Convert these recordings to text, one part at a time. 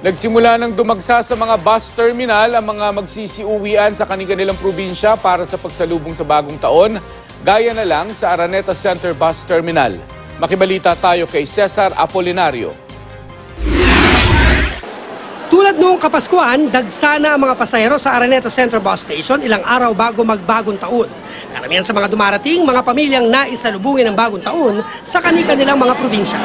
Nagsimula ng dumagsa sa mga bus terminal ang mga magsisiuwian sa kanilang probinsya para sa pagsalubong sa bagong taon, gaya na lang sa Araneta Center Bus Terminal. Makibalita tayo kay Cesar Apolinario. Tulad noong Kapaskuhan, dagsana ang mga pasahero sa Araneta Center Bus Station ilang araw bago magbagong taon. Karamihan sa mga dumarating, mga pamilyang naisalubungin ng bagong taon sa kanilang mga probinsya.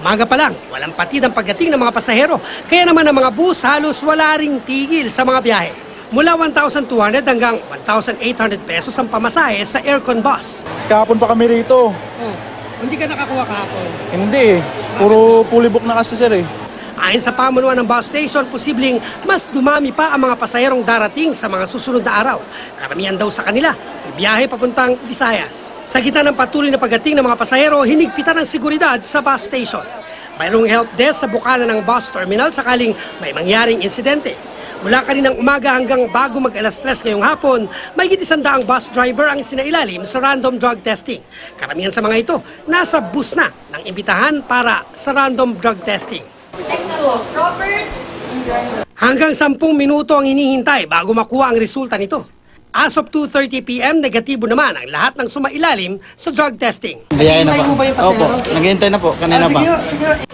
Umaga pa lang, walang patid ang pagdating ng mga pasahero, kaya naman ang mga bus halos wala ring tigil sa mga biyahe. Mula 1,200 hanggang 1,800 pesos ang pamasahe sa aircon bus. Kahapon pa kami rito. Hindi ka nakakuha kahapon? Hindi. Puro fully book na kasi sir eh. Ayon sa pamunuan ng bus station, posibleng mas dumami pa ang mga pasahерong darating sa mga susunod na araw. Karamihan daw sa kanila, biyahe papuntang Visayas. Sa gitna ng patuloy na pagdating ng mga pasahero, hinigpitan ng seguridad sa bus station. Mayroong help desk sa bukana ng bus terminal sakaling may mangyaring insidente. Mula kaninang umaga hanggang bago mag-alas 3 ngayong hapon, may 100 bus driver ang sinailalim sa random drug testing. Karamihan sa mga ito, nasa bus na ng imbitahan para sa random drug testing. Hanggang 10 minuto ang hinihintay bago makuha ang resulta nito. As of 2:30 p.m., negatibo naman ang lahat ng sumailalim sa drug testing. Naghihintay mo ba yung pasahero? Opo, naghihintay na po, kanina pa.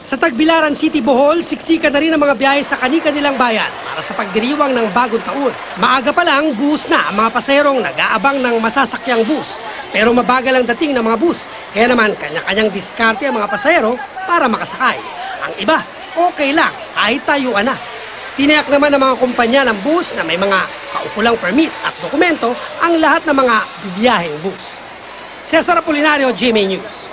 Sa Tagbilaran City, Bohol, siksikan na rin ang mga biyahe sa kanilang bayan para sa pagdiriwang ng bagong taon. Maaga pa lang, buhos na ang mga pasaherong nag-aabang ng masasakyang bus. Pero mabagal ang dating ng mga bus, kaya naman kanya-kanyang diskarte ang mga pasahero para makasakay. Ang iba, okay lang kahit tayuan na. Tiniyak naman ng mga kumpanya ng bus na may mga kaukulang permit at dokumento ang lahat ng mga bibiyaheng bus. Cesar Apolinario, GMA News.